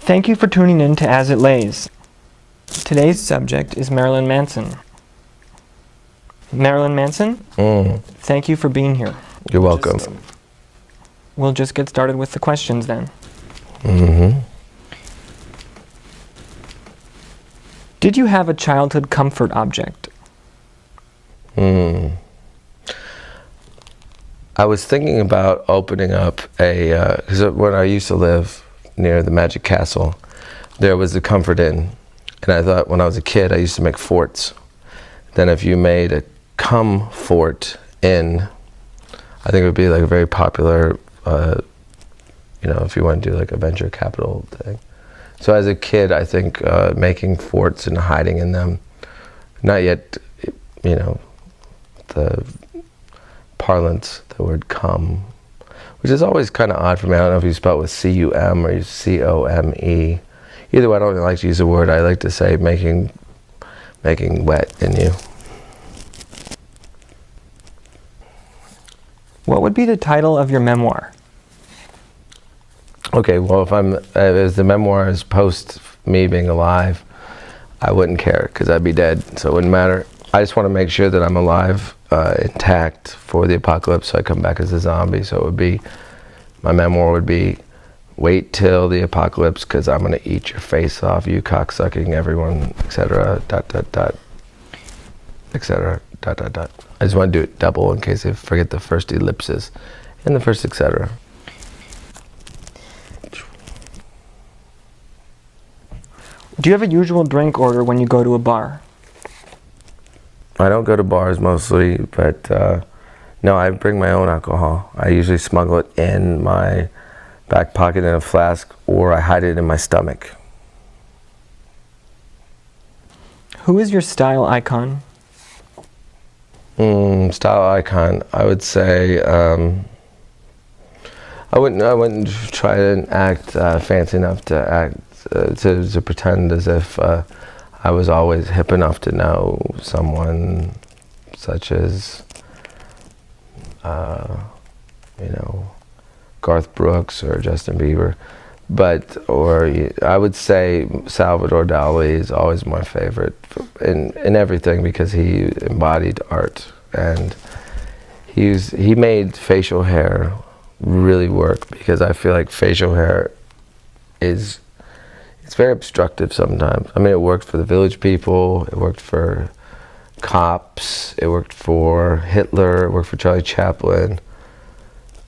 Thank you for tuning in to As It Lays. Today's subject is Marilyn Manson. Marilyn Manson, thank you for being here. You're welcome. We'll just get started with the questions then. Did you have a childhood comfort object? I was thinking about opening up because when I used to live near the Magic Castle, there was the Comfort Inn. And I thought when I was a kid, I used to make forts. Then if you made a Comfort Inn, I think it would be like a very popular, if you want to do like a venture capital thing. So as a kid, I think making forts and hiding in them, not yet, the parlance, the word cum, which is always kind of odd for me. I don't know if you spell it with C-U-M or C-O-M-E. Either way, I don't really like to use the word. I like to say making wet in you. What would be the title of your memoir? Okay, well, if the memoir is post me being alive, I wouldn't care because I'd be dead, so it wouldn't matter. I just want to make sure that I'm alive, intact for the apocalypse, so I come back as a zombie. So it would be, my memoir would be, wait till the apocalypse because I'm going to eat your face off, you cocksucking everyone, etc. ... etc. ... I just want to do it double in case I forget the first ellipsis and the first etc. Do you have a usual drink order when you go to a bar? I don't go to bars mostly, but no, I bring my own alcohol. I usually smuggle it in my back pocket in a flask, or I hide it in my stomach. Who is your style icon? Style icon, I would say, I wouldn't try to act fancy enough to act to pretend as if I was always hip enough to know someone such as, Garth Brooks or Justin Bieber, or I would say Salvador Dali is always my favorite in everything because he embodied art and he made facial hair really work because I feel like facial hair it's very obstructive sometimes. I mean, it worked for the Village People, it worked for cops, it worked for Hitler, it worked for Charlie Chaplin,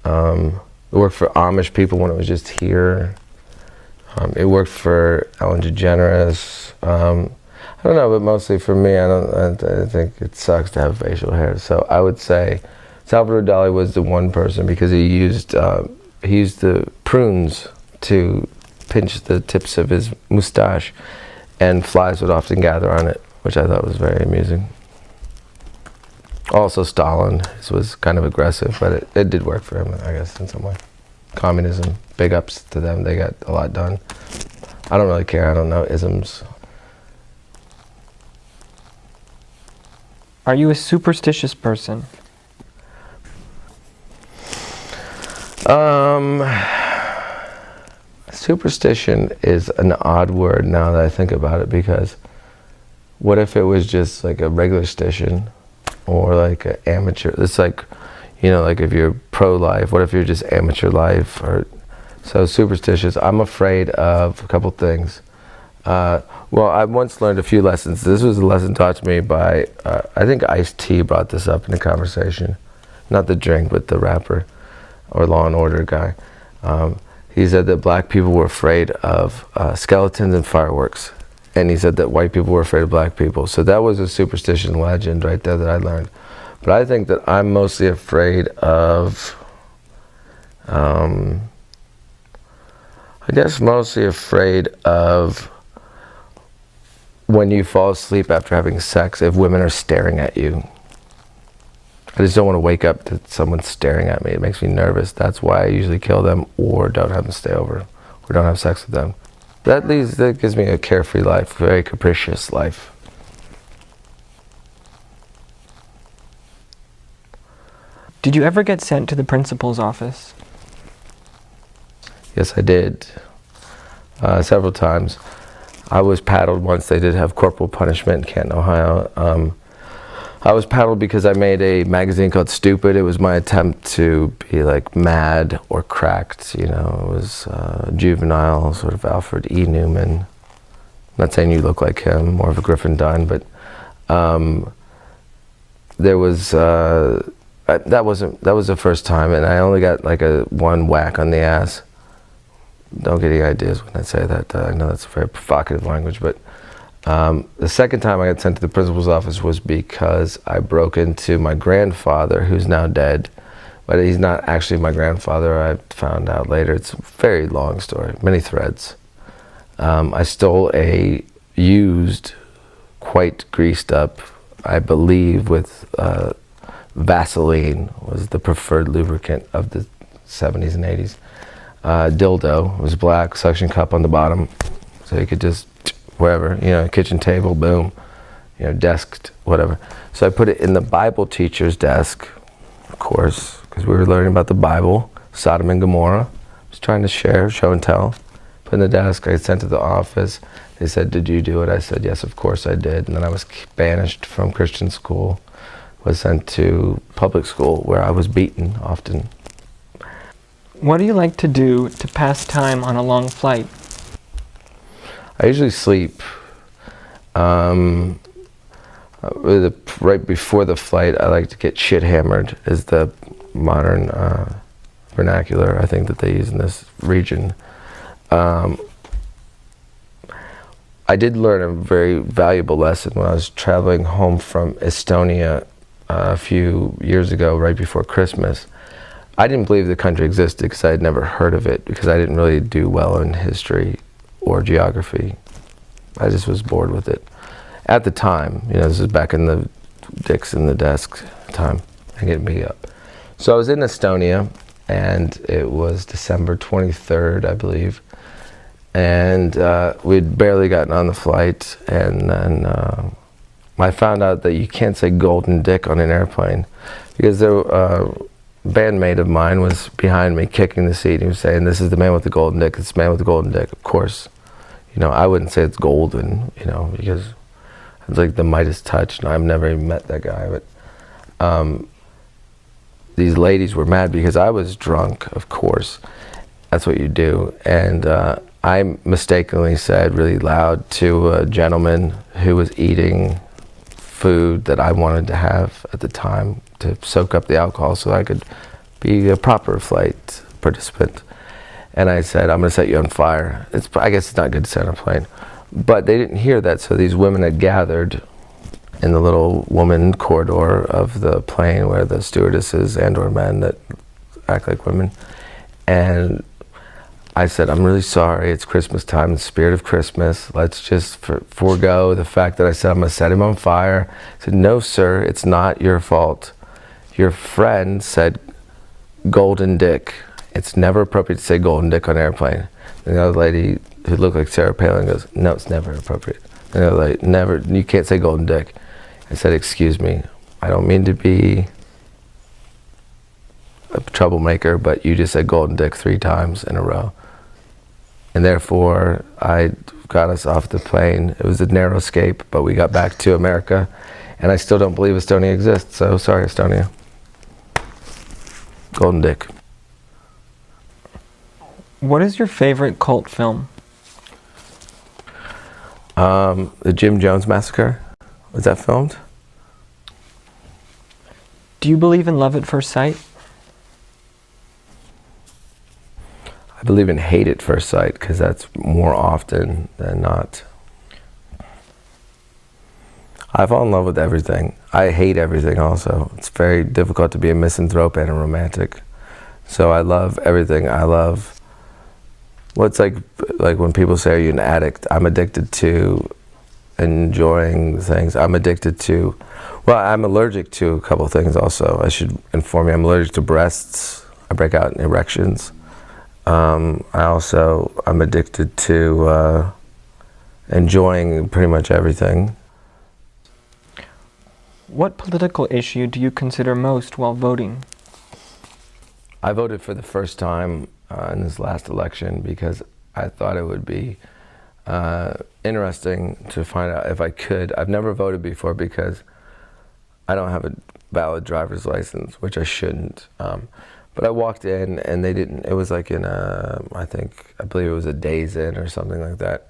it worked for Amish people when it was just here, it worked for Ellen DeGeneres. I don't know, but mostly for me, I think it sucks to have facial hair. So I would say Salvador Dali was the one person because he used the prunes to pinch the tips of his mustache, and flies would often gather on it, which I thought was very amusing. Also Stalin was kind of aggressive, but it did work for him, I guess, in some way. Communism, big ups to them, they got a lot done. I don't really care, I don't know isms. Are you a superstitious person? Superstition is an odd word now that I think about it, because what if it was just like a regular stition or like an amateur? It's like, like if you're pro-life, what if you're just amateur life? Or so superstitious. I'm afraid of a couple things. Well, I once learned a few lessons. This was a lesson taught to me by, I think Ice-T brought this up in a conversation. Not the drink, but the rapper or Law and Order guy. He said that black people were afraid of skeletons and fireworks. And he said that white people were afraid of black people. So that was a superstition legend right there that I learned. But I think that I'm mostly afraid of, mostly afraid of when you fall asleep after having sex, if women are staring at you. I just don't want to wake up to someone staring at me. It makes me nervous. That's why I usually kill them or don't have them stay over or don't have sex with them. That gives me a carefree life, very capricious life. Did you ever get sent to the principal's office? Yes, I did. several times. I was paddled once. They did have corporal punishment in Canton, Ohio. I was paddled because I made a magazine called Stupid. It was my attempt to be like mad or cracked, you know. It was juvenile, sort of Alfred E. Newman. I'm not saying you look like him, more of a Griffin Dunn, but there was that was the first time, and I only got like one whack on the ass. Don't get any ideas when I say that. I know that's very provocative language, but the second time I got sent to the principal's office was because I broke into my grandfather, who's now dead, but he's not actually my grandfather. I found out later. It's a very long story, many threads. I stole a used, quite greased up, I believe with Vaseline was the preferred lubricant of the 70s and 80s. Dildo. It was black, suction cup on the bottom, so you could just wherever, you know, kitchen table, boom, you know, desk, whatever. So I put it in the Bible teacher's desk, of course, because we were learning about the Bible, Sodom and Gomorrah. I was trying to share, show and tell. Put in the desk. I sent to the office. They said, "Did you do it?" I said, "Yes, of course I did." And then I was banished from Christian school, was sent to public school where I was beaten often. What do you like to do to pass time on a long flight? I usually sleep. Right before the flight, I like to get shit hammered, is the modern vernacular I think that they use in this region. I did learn a very valuable lesson when I was traveling home from Estonia a few years ago, right before Christmas. I didn't believe the country existed because I had never heard of it, because I didn't really do well in history or geography. I just was bored with it. At the time, you know, this is back in the dicks in the desk time, and getting me up. So I was in Estonia, and it was December 23rd, I believe. And we'd barely gotten on the flight, and then I found out that you can't say golden dick on an airplane, because a bandmate of mine was behind me kicking the seat. He was saying, "This is the man with the golden dick, it's the man with the golden dick." Of course, you know, I wouldn't say it's golden, you know, because it's like the Midas touch, and I've never even met that guy. But these ladies were mad because I was drunk, of course. That's what you do. And I mistakenly said really loud to a gentleman who was eating food that I wanted to have at the time to soak up the alcohol so I could be a proper flight participant. And I said, "I'm going to set you on fire." I guess it's not good to set on a plane. But they didn't hear that, so these women had gathered in the little woman corridor of the plane where the stewardesses and or men that act like women. And I said, "I'm really sorry, it's Christmas time, the spirit of Christmas. Let's just forego the fact that I said I'm going to set him on fire." I said, "No, sir, it's not your fault. Your friend said golden dick. It's never appropriate to say golden dick on an airplane." And the other lady who looked like Sarah Palin goes, "No, it's never appropriate." And the other lady, "Never, you can't say golden dick." I said, "Excuse me, I don't mean to be a troublemaker, but you just said golden dick 3 times in a row." And therefore, I got us off the plane. It was a narrow escape, but we got back to America. And I still don't believe Estonia exists, so sorry, Estonia. Golden dick. What is your favorite cult film? The Jim Jones Massacre. Was that filmed? Do you believe in love at first sight? I believe in hate at first sight, because that's more often than not. I fall in love with everything. I hate everything also. It's very difficult to be a misanthrope and a romantic. So I love everything. I love, what's like when people say, "Are you an addict?" I'm addicted to enjoying things. I'm addicted to, well, I'm allergic to a couple of things also. I should inform you, I'm allergic to breasts. I break out in erections. I'm addicted to enjoying pretty much everything. What political issue do you consider most while voting? I voted for the first time in this last election because I thought it would be interesting to find out if I could. I've never voted before because I don't have a valid driver's license, which I shouldn't. But I walked in and they didn't, it was like in I believe it was a Days Inn or something like that.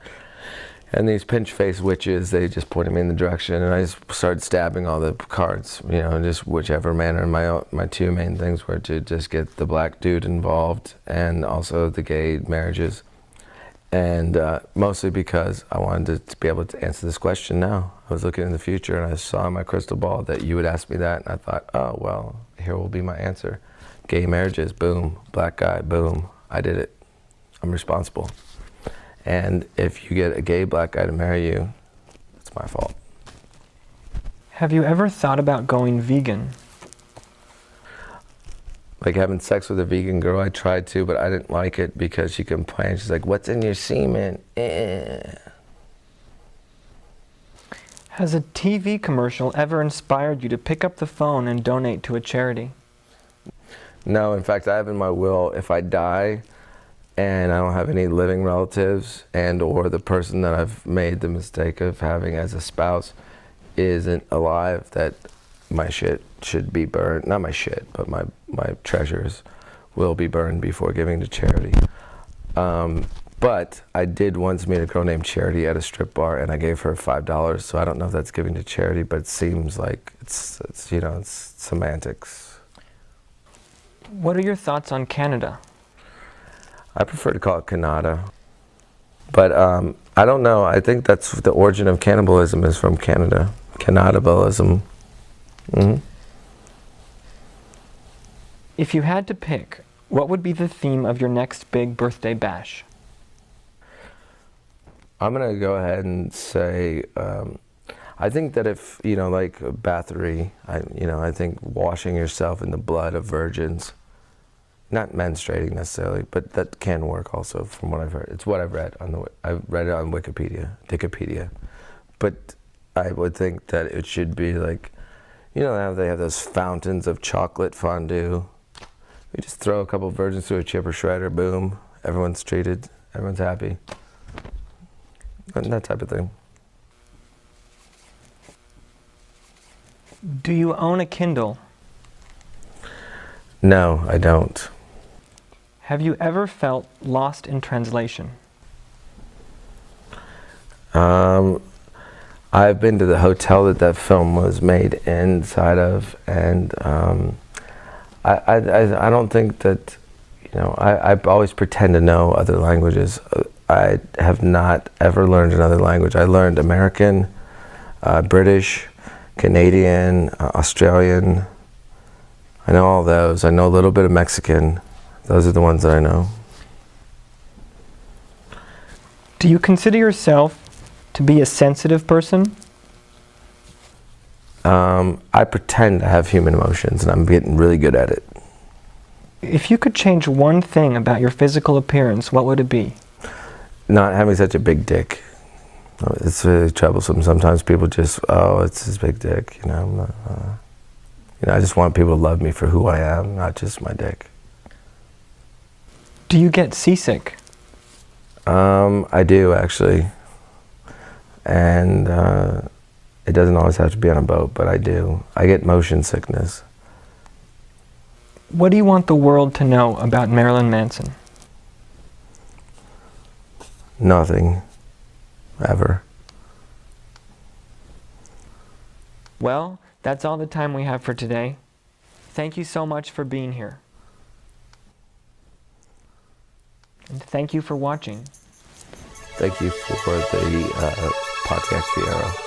And these pinch-faced witches, they just pointed me in the direction, and I just started stabbing all the cards, you know, just whichever manner. My two main things were to just get the black dude involved and also the gay marriages. And mostly because I wanted to be able to answer this question now. I was looking in the future and I saw in my crystal ball that you would ask me that, and I thought, oh, well, here will be my answer. Gay marriages, boom. Black guy, boom. I did it. I'm responsible. And if you get a gay black guy to marry you, it's my fault. Have you ever thought about going vegan? Like having sex with a vegan girl, I tried to, but I didn't like it because she complained. She's like, what's in your semen? Has a TV commercial ever inspired you to pick up the phone and donate to a charity? No, in fact, I have in my will, if I die and I don't have any living relatives and or the person that I've made the mistake of having as a spouse isn't alive, that my shit should be burned. Not my shit, but my treasures will be burned before giving to charity. But I did once meet a girl named Charity at a strip bar, and I gave her $5, so I don't know if that's giving to charity, but it seems like it's you know, it's semantics. What are your thoughts on Canada? I prefer to call it Canada. But I don't know. I think that's the origin of cannibalism is from Canada. Cannibalism. Mm-hmm. If you had to pick, what would be the theme of your next big birthday bash? I'm going to go ahead and say, I think that if, you know, like Bathory, I think washing yourself in the blood of virgins, not menstruating necessarily, but that can work also from what I've heard. It's what I've read I've read it on Wikipedia. But I would think that it should be like, you know how they have those fountains of chocolate fondue? You just throw a couple of virgins through a chipper shredder, boom, everyone's treated, everyone's happy. That type of thing. Do you own a Kindle? No, I don't. Have you ever felt lost in translation? I've been to the hotel that film was made inside of, and I don't think that, you know, I always pretend to know other languages. I have not ever learned another language. I learned American, British, Canadian, Australian. I know all those. I know a little bit of Mexican. Those are the ones that I know. Do you consider yourself to be a sensitive person? I pretend to have human emotions, and I'm getting really good at it. If you could change one thing about your physical appearance, what would it be? Not having such a big dick. It's really troublesome. Sometimes people just, oh, it's his big dick, you know. I just want people to love me for who I am, not just my dick. Do you get seasick? I do, actually. And it doesn't always have to be on a boat, but I do. I get motion sickness. What do you want the world to know about Marilyn Manson? Nothing. Ever. Well, that's all the time we have for today. Thank you so much for being here. And thank you for watching. Thank you for the podcast, Fiero.